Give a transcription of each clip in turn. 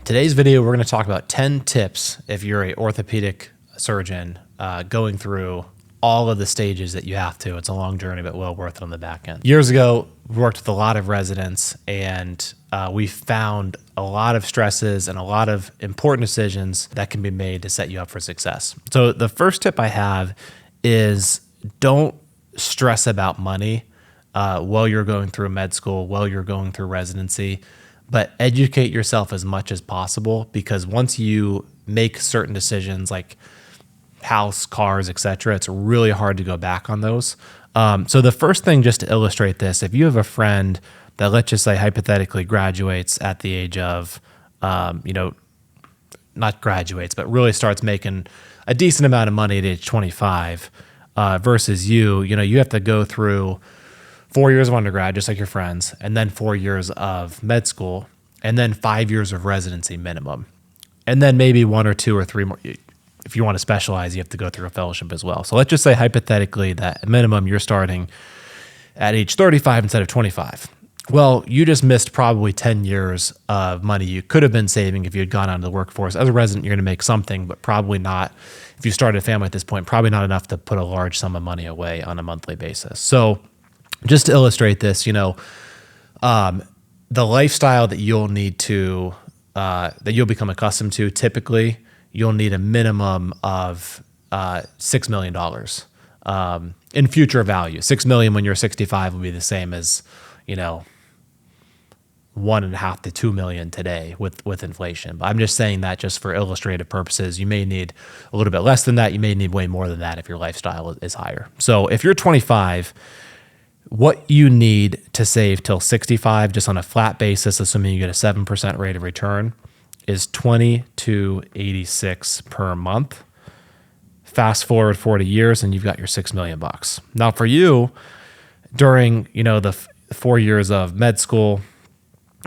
Today's video, we're going to talk about 10 tips if you're an orthopedic surgeon going through all of the stages that you have to. It's a long journey, but well worth it on the back end. Years ago, we worked with a lot of residents, and we found a lot of stresses and a lot of important decisions that can be made to set you up for success. So the first tip I have is don't stress about money while you're going through med school, while you're going through residency, but educate yourself as much as possible, because once you make certain decisions like house, cars, etc., it's really hard to go back on those. So the first thing, just to illustrate this, if you have a friend that, let's just say hypothetically, graduates at the age of, not graduates, but really starts making a decent amount of money at age 25 versus you have to go through 4 years of undergrad, just like your friends, and then 4 years of med school, and then 5 years of residency minimum. And then maybe 1 or 2 or 3 more. If you want to specialize, you have to go through a fellowship as well. So let's just say hypothetically that at minimum you're starting at age 35 instead of 25. Well, you just missed probably 10 years of money you could have been saving if you had gone out into the workforce. As a resident, you're going to make something, but probably not, if you started a family at this point, probably not enough to put a large sum of money away on a monthly basis. So just to illustrate this, the lifestyle that you'll need to, that you'll become accustomed to, typically you'll need a minimum of $6 million in future value. $6 million when you're 65 will be the same as, 1.5 to 2 million today with inflation. But I'm just saying that just for illustrative purposes. You may need a little bit less than that. You may need way more than that if your lifestyle is higher. So if you're 25, what you need to save till 65, just on a flat basis, assuming you get a 7% rate of return, is $22.86 per month. Fast forward 40 years and you've got your $6 million. Now for you, during the 4 years of med school,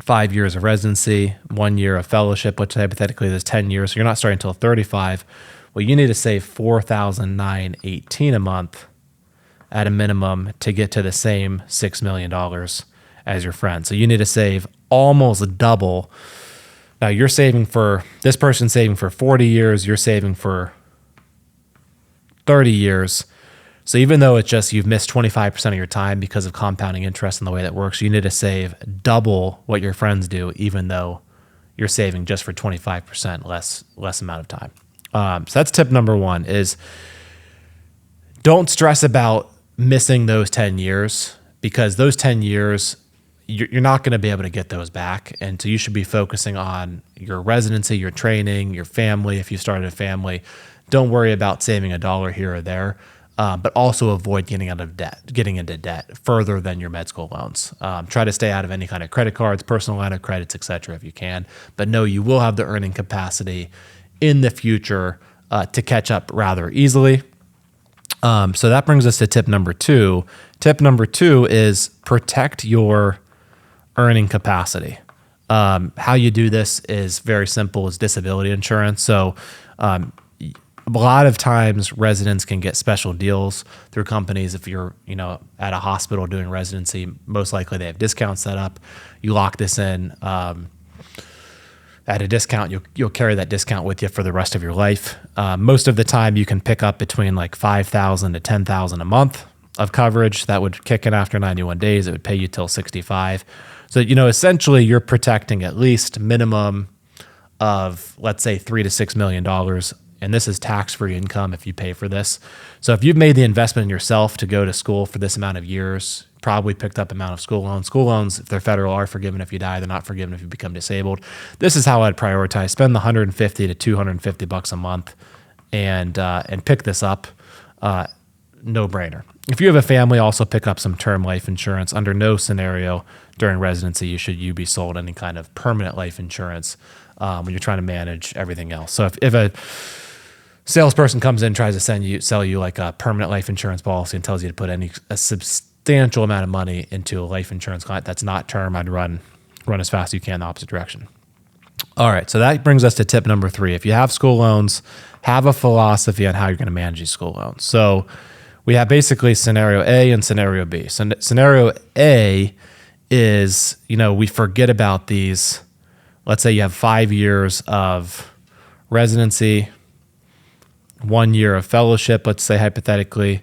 5 years of residency, 1 year of fellowship, which hypothetically is 10 years, so you're not starting until 35. Well, you need to save $4,918 a month at a minimum to get to the same $6 million as your friend. So you need to save almost double. Now you're saving for, this person's saving for 40 years, you're saving for 30 years. So even though it's just you've missed 25% of your time because of compounding interest and the way that works, you need to save double what your friends do, even though you're saving just for 25% less amount of time. So that's tip number one, is don't stress about missing those 10 years, because those 10 years, you're not going to be able to get those back. And so you should be focusing on your residency, your training, your family. If you started a family, don't worry about saving a dollar here or there, but also avoid getting into debt further than your med school loans. Try to stay out of any kind of credit cards, personal line of credits, et cetera, if you can. But know you will have the earning capacity in the future to catch up rather easily. So that brings us to tip number two. Tip number two is protect your earning capacity. How you do this is very simple, is disability insurance. So a lot of times residents can get special deals through companies. If you're at a hospital doing residency, most likely they have discounts set up. You lock this in at a discount, you'll carry that discount with you for the rest of your life. Most of the time you can pick up between like $5,000 to $10,000 a month of coverage. That would kick in after 91 days. It would pay you till 65. So, essentially you're protecting at least minimum of, let's say, $3 to $6 million. And this is tax-free income if you pay for this. So if you've made the investment in yourself to go to school for this amount of years, probably picked up amount of school loans. School loans, if they're federal, are forgiven if you die. They're not forgiven if you become disabled. This is how I'd prioritize. Spend the $150 to $250 a month and pick this up. No brainer. If you have a family, also pick up some term life insurance. Under no scenario during residency should you be sold any kind of permanent life insurance when you're trying to manage everything else. So if a salesperson comes in and tries to sell you like a permanent life insurance policy and tells you to put a substantial amount of money into a life insurance client that's not term, I'd run as fast as you can in the opposite direction. All right, so that brings us to tip number 3. If you have school loans, have a philosophy on how you're going to manage these school loans. So we have basically scenario A and scenario B. So scenario A is, we forget about these let's say you have 5 years of residency, 1 year of fellowship, let's say hypothetically.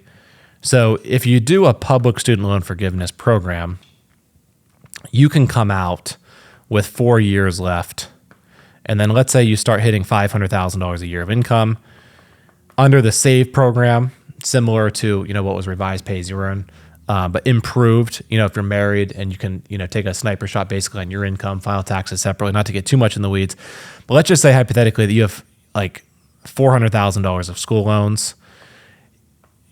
So if you do a public student loan forgiveness program, you can come out with 4 years left. And then let's say you start hitting $500,000 a year of income under the SAVE program, similar to, what was revised pay as you earn, but improved, if you're married and you can, take a sniper shot basically on your income, file taxes separately, not to get too much in the weeds. But let's just say hypothetically that you have like $400,000 of school loans.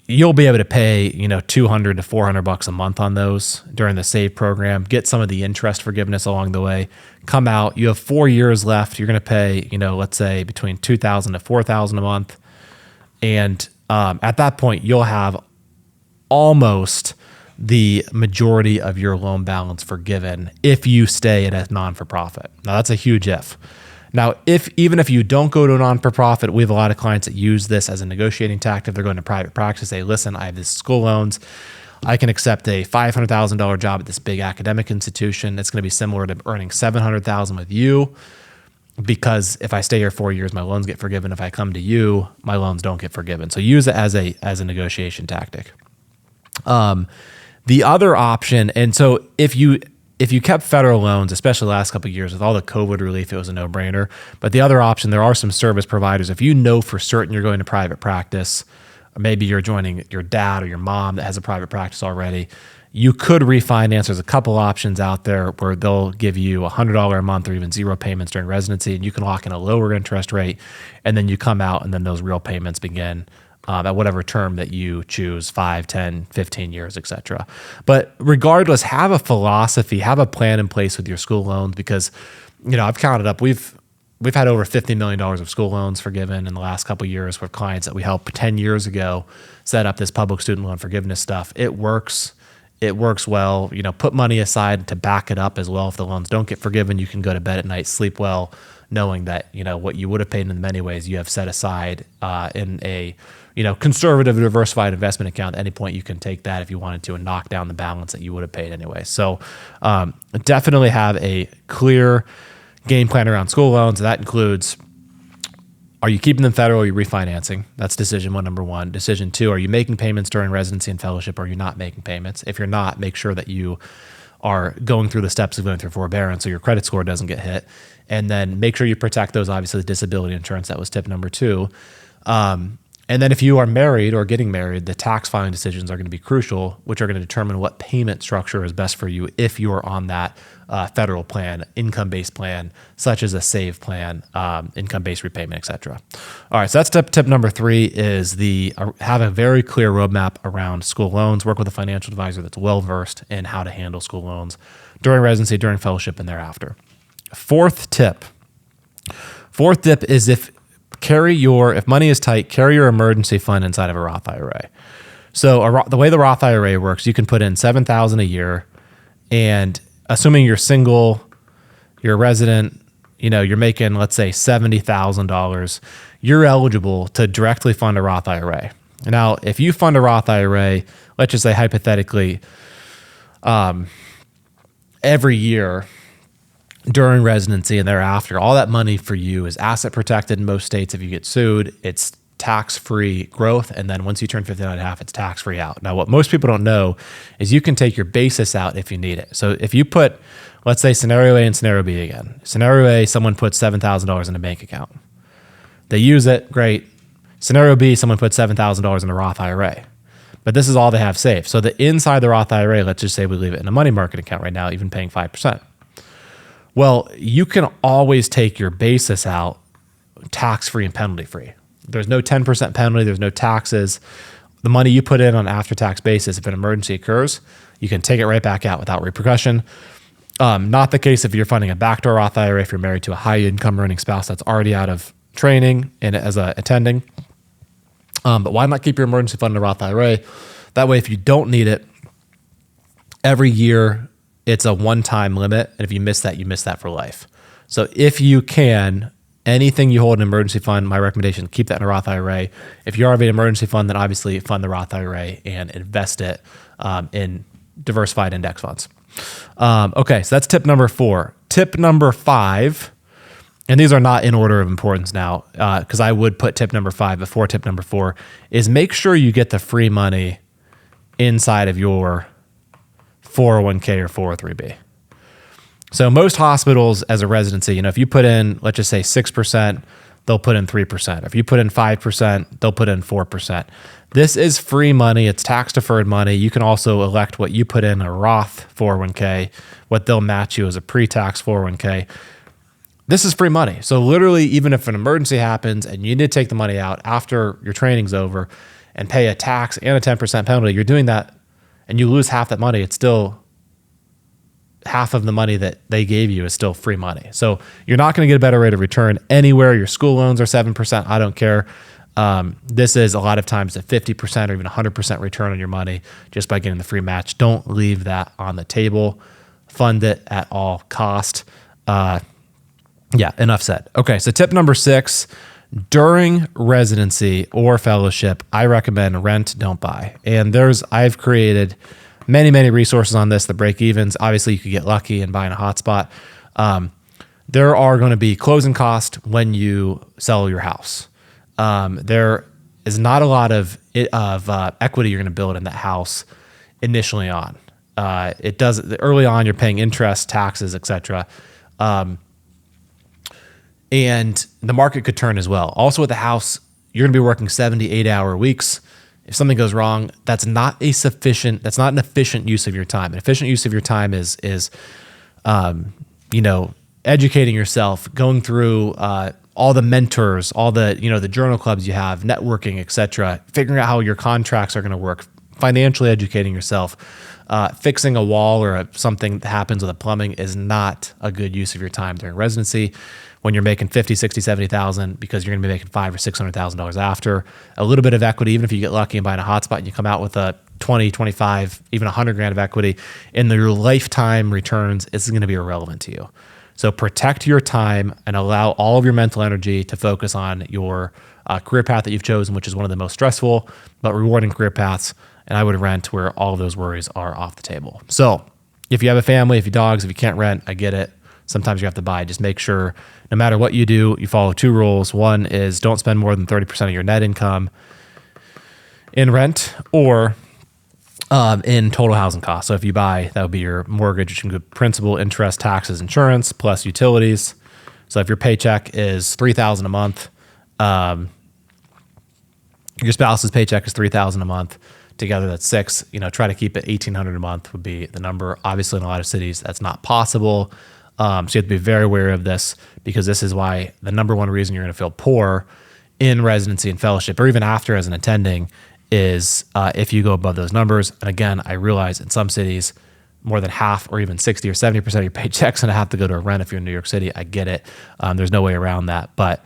You'll be able to pay, $200 to $400 a month on those during the SAVE program, get some of the interest forgiveness along the way, come out, you have 4 years left. You're going to pay, let's say between $2,000 to $4,000 a month. And at that point, you'll have almost the majority of your loan balance forgiven if you stay at a non-for-profit. Now, that's a huge if. Now, even if you don't go to a non-for-profit, we have a lot of clients that use this as a negotiating tactic. They're going to private practice, say, listen, I have this school loans. I can accept a $500,000 job at this big academic institution. It's going to be similar to earning $700,000 with you, because if I stay here 4 years, my loans get forgiven. If I come to you, my loans don't get forgiven. So use it as a negotiation tactic. The other option, and so if you kept federal loans, especially the last couple of years with all the COVID relief, it was a no-brainer. But the other option, there are some service providers. If you know for certain you're going to private practice, or maybe you're joining your dad or your mom that has a private practice already, you could refinance. There's a couple options out there where they'll give you $100 a month or even zero payments during residency, and you can lock in a lower interest rate, and then you come out and then those real payments begin at whatever term that you choose, 5, 10, 15 years, et cetera. But regardless, have a philosophy, have a plan in place with your school loans, because, I've counted up, we've had over $50 million of school loans forgiven in the last couple of years with clients that we helped 10 years ago set up this public student loan forgiveness stuff. It works. It works well. Put money aside to back it up as well. If the loans don't get forgiven, you can go to bed at night, sleep well, knowing that, what you would have paid in many ways, you have set aside in a, conservative, diversified investment account. At any point, you can take that if you wanted to and knock down the balance that you would have paid anyway. So definitely have a clear game plan around school loans. That includes, are you keeping them federal or are you refinancing? That's decision number one. Decision two, are you making payments during residency and fellowship, or are you not making payments? If you're not, make sure that you are going through the steps of going through forbearance so your credit score doesn't get hit. And then make sure you protect those, obviously, the disability insurance. That was tip number two. And then if you are married or getting married, the tax filing decisions are going to be crucial, which are going to determine what payment structure is best for you if you are on that federal plan, income-based plan, such as a SAVE plan, income-based repayment, et cetera. All right, so that's tip number three, is have a very clear roadmap around school loans. Work with a financial advisor that's well-versed in how to handle school loans during residency, during fellowship, and thereafter. Fourth tip is if money is tight, carry your emergency fund inside of a Roth IRA. So the way the Roth IRA works, you can put in $7,000 a year, and assuming you're single, you're a resident, you're making, let's say, $70,000, you're eligible to directly fund a Roth IRA. Now, if you fund a Roth IRA, let's just say hypothetically, every year during residency and thereafter, all that money for you is asset protected in most states. If you get sued, it's tax-free growth. And then once you turn 59.5, it's tax-free out. Now, what most people don't know is you can take your basis out if you need it. So if you put, let's say, scenario A and scenario B again. Scenario A, someone puts $7,000 in a bank account. They use it, great. Scenario B, someone puts $7,000 in a Roth IRA. But this is all they have saved. So the inside the Roth IRA, let's just say we leave it in a money market account right now, even paying 5%. Well, you can always take your basis out tax-free and penalty-free. There's no 10% penalty. There's no taxes. The money you put in on an after-tax basis, if an emergency occurs, you can take it right back out without repercussion. Not the case if you're funding a backdoor Roth IRA, if you're married to a high-income earning spouse that's already out of training and as a attending. But why not keep your emergency fund in a Roth IRA? That way, if you don't need it, every year, it's a one-time limit, and if you miss that for life. So if you can, anything you hold in an emergency fund, my recommendation, keep that in a Roth IRA. If you already have an emergency fund, then obviously fund the Roth IRA and invest it in diversified index funds. Okay, so that's tip number 4. Tip number 5 and these are not in order of importance now, because I would put tip number 5 before tip number 4, is make sure you get the free money inside of your 401k or 403b. So most hospitals as a residency, if you put in, let's just say 6%, they'll put in 3%. If you put in 5%, they'll put in 4%. This is free money. It's tax deferred money. You can also elect what you put in a Roth 401k, what they'll match you as a pre-tax 401k. This is free money. So literally, even if an emergency happens and you need to take the money out after your training's over and pay a tax and a 10% penalty, you're doing that and you lose half that money, it's still half of the money that they gave you is still free money. So you're not going to get a better rate of return anywhere. Your school loans are 7%. I don't care. This is a lot of times a 50% or even 100% return on your money just by getting the free match. Don't leave that on the table. Fund it at all cost. Enough said. Okay, so tip number 6, during residency or fellowship, I recommend rent, don't buy. And I've created many resources on this, the break-evens. Obviously, you could get lucky and buy in a hotspot. There are going to be closing costs when you sell your house. There is not a lot of equity you're going to build in that house initially on. It does early on. You're paying interest, taxes, etc. And the market could turn as well. Also with the house, you're going to be working 70, 8-hour weeks. If something goes wrong, that's not an efficient use of your time. An efficient use of your time is educating yourself, going through all the mentors, all the the journal clubs you have, networking, etc. Figuring out how your contracts are going to work, financially educating yourself. Fixing a wall or something that happens with the plumbing is not a good use of your time during residency. When you're making 50, 60, 70,000, because you're going to be making $500,000 or $600,000 after. A little bit of equity, even if you get lucky and buy in a hotspot and you come out with a 20, 25, even $100,000 of equity, in your lifetime returns, it's going to be irrelevant to you. So protect your time and allow all of your mental energy to focus on your career path that you've chosen, which is one of the most stressful but rewarding career paths. And I would rent where all of those worries are off the table. So if you have a family, if you have dogs, if you can't rent, I get it. Sometimes you have to buy. Just make sure no matter what you do, you follow 2 rules. One is don't spend more than 30% of your net income in rent or in total housing costs. So if you buy, that would be your mortgage, which include principal, interest, taxes, insurance, plus utilities. So if your paycheck is $3,000 a month, your spouse's paycheck is $3,000 a month. Together, that's $6,000. Try to keep it $1,800 a month would be the number. Obviously, in a lot of cities, that's not possible. So you have to be very aware of this, because this is why the number one reason you're going to feel poor in residency and fellowship, or even after as an attending, is if you go above those numbers. And again, I realize in some cities, more than half or even 60 or 70% of your paycheck's going to have to go to a rent if you're in New York City. I get it. There's no way around that. But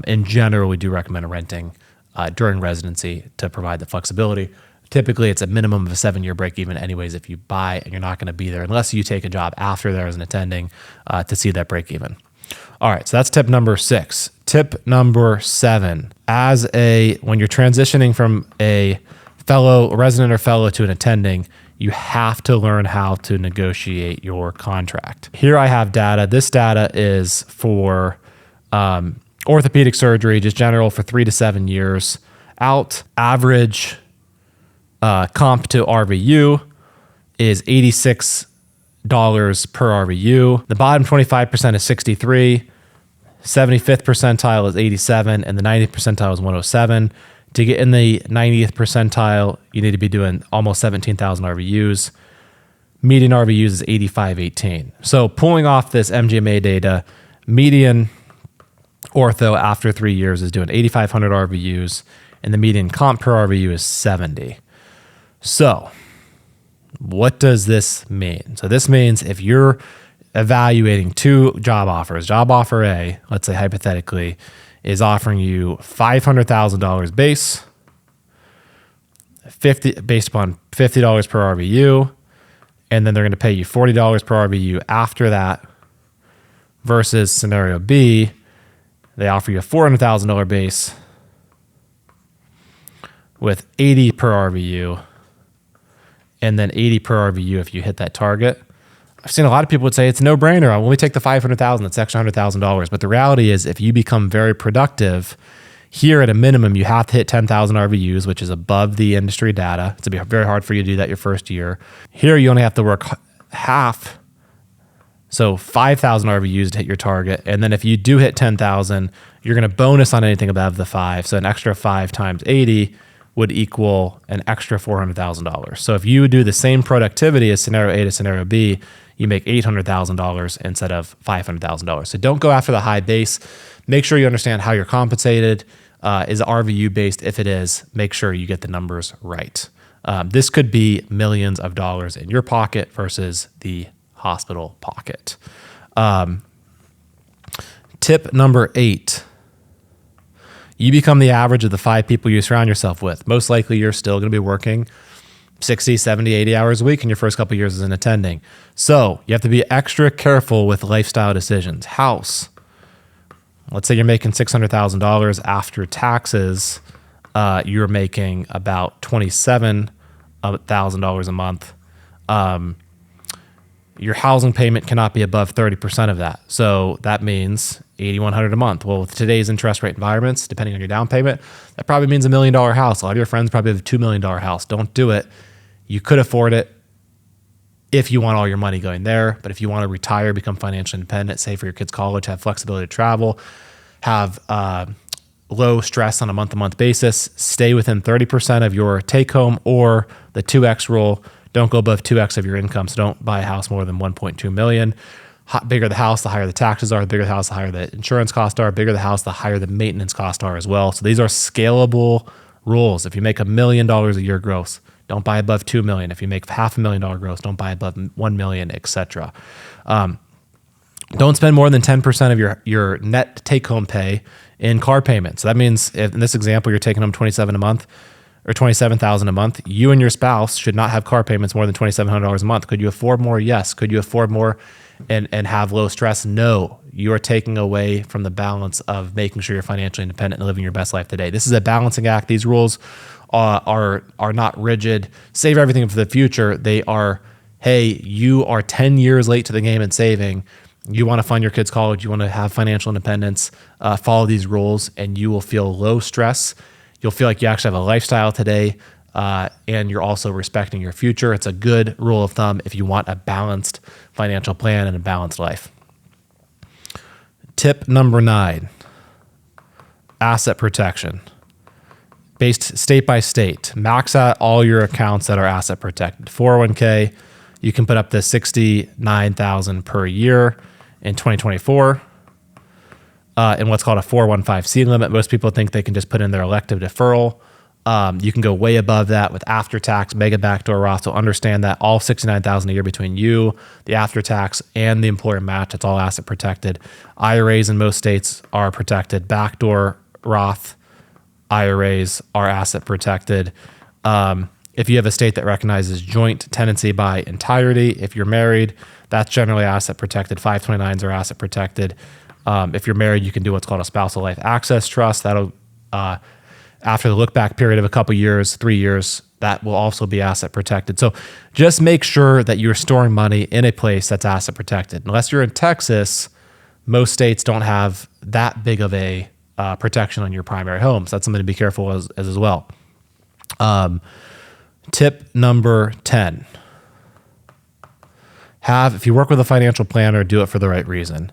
in general, we do recommend renting during residency to provide the flexibility. Typically, it's a minimum of a 7-year break even anyways if you buy, and you're not going to be there unless you take a job after there as an attending to see that break even. All right, so that's tip number 6. Tip number 7, when you're transitioning from a resident or fellow to an attending, you have to learn how to negotiate your contract. Here I have data. This data is for orthopedic surgery, just general, for 3 to 7 years out. Average comp to RVU is $86 per RVU. The bottom 25% is 63. 75th percentile is 87, and the 90th percentile is 107. To get in the 90th percentile, you need to be doing almost 17,000 RVUs. Median RVUs is 8518. So pulling off this MGMA data, median ortho after 3 years is doing 8,500 RVUs, and the median comp per RVU is 70. So what does this mean? So this means if you're evaluating 2 job offers, job offer A, let's say hypothetically, is offering you $500,000 base, based upon $50 per RVU, and then they're going to pay you $40 per RVU after that, versus scenario B, they offer you a $400,000 base with 80 per RVU, and then 80 per RVU if you hit that target. I've seen a lot of people would say it's a no-brainer. I'll only take the $500,000, that's extra $100,000. But the reality is, if you become very productive, here at a minimum, you have to hit 10,000 RVUs, which is above the industry data. It's gonna be very hard for you to do that your first year. Here, you only have to work half, so 5,000 RVUs to hit your target. And then if you do hit 10,000, you're gonna bonus on anything above the 5. So an extra 5 times 80 would equal an extra $400,000. So if you do the same productivity as scenario A to scenario B, you make $800,000 instead of $500,000. So don't go after the high base. Make sure you understand how you're compensated. Is it RVU based? If it is, make sure you get the numbers right. This could be millions of dollars in your pocket versus the hospital pocket. Tip number 8. You become the average of the 5 people you surround yourself with. Most likely you're still going to be working 60, 70, 80 hours a week in your first couple of years as an attending. So you have to be extra careful with lifestyle decisions. House. Let's say you're making $600,000 after taxes. You're making about $27,000 a month. Your housing payment cannot be above 30% of that. So that means $8,100 a month. Well, with today's interest rate environments, depending on your down payment, that probably means $1 million house. A lot of your friends probably have a $2 million house. Don't do it. You could afford it if you want all your money going there. But if you want to retire, become financially independent, save for your kids' college, have flexibility to travel, have low stress on a month-to-month basis, stay within 30% of your take-home or the 2X rule. Don't go above 2X of your income. So don't buy a house more than $1.2 million. Bigger the house, the higher the taxes are. The bigger the house, the higher the insurance costs are. Bigger the house, the higher the maintenance costs are as well. So these are scalable rules. If you make $1 million a year gross, don't buy above $2 million. If you make $500,000 gross, don't buy above $1 million, etc. Don't spend more than 10% of your net take-home pay in car payments. So that means, if in this example, you're taking home $27,000 a month or $27,000 a month, you and your spouse should not have car payments more than $2,700 a month. Could you afford more? Yes. Could you afford more and have low stress? No. You are taking away from the balance of making sure you're financially independent and living your best life today. This is a balancing act. These rules are not rigid. Save everything for the future. They are, hey, you are 10 years late to the game in saving. You want to fund your kids' college. You want to have financial independence. Follow these rules, and you will feel low stress. You'll feel like you actually have a lifestyle today, and you're also respecting your future. It's a good rule of thumb if you want a balanced financial plan and a balanced life. Tip number 9, asset protection. Based state by state, max out all your accounts that are asset protected. 401k, you can put up to $69,000 per year in 2024. In what's called a 415C limit. Most people think they can just put in their elective deferral. You can go way above that with after-tax, mega backdoor Roth. So understand that all $69,000 a year between you, the after-tax, and the employer match, it's all asset protected. IRAs in most states are protected. Backdoor Roth IRAs are asset protected. If you have a state that recognizes joint tenancy by entirety, if you're married, that's generally asset protected. 529s are asset protected. If you're married, you can do what's called a spousal life access trust. That'll, after the look back period of a couple years, 3 years, that will also be asset protected. So just make sure that you're storing money in a place that's asset protected. Unless you're in Texas, most states don't have that big of a protection on your primary home. So that's something to be careful as well. Tip number 10. If you work with a financial planner, do it for the right reason.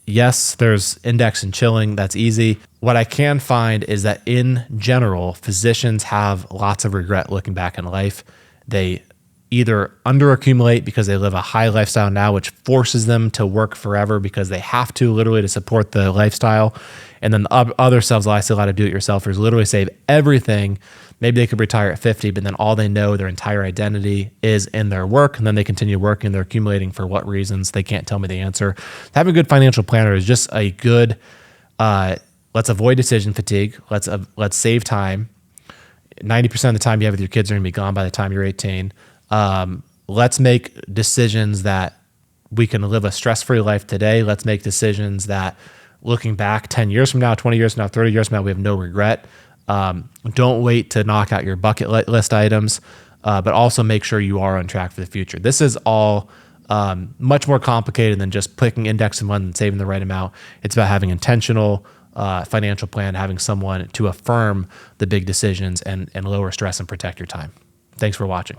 Yes, there's index and chilling. That's easy. What I can find is that in general, physicians have lots of regret looking back in life. They either underaccumulate because they live a high lifestyle now, which forces them to work forever because they have to literally to support the lifestyle. And then the other selves, I see a lot of do-it-yourselfers literally save everything. Maybe they could retire at 50, but then all they know, their entire identity is in their work. And then they continue working. They're accumulating for what reasons? They can't tell me the answer. Having a good financial planner is just a good, let's avoid decision fatigue. Let's save time. 90% of the time you have with your kids are going to be gone by the time you're 18. Let's make decisions that we can live a stress-free life today. Let's make decisions that looking back 10 years from now, 20 years from now, 30 years from now, we have no regret. Don't wait to knock out your bucket list items, but also make sure you are on track for the future. This is all much more complicated than just picking index and one and saving the right amount. It's about having intentional financial plan, having someone to affirm the big decisions and lower stress and protect your time. Thanks for watching.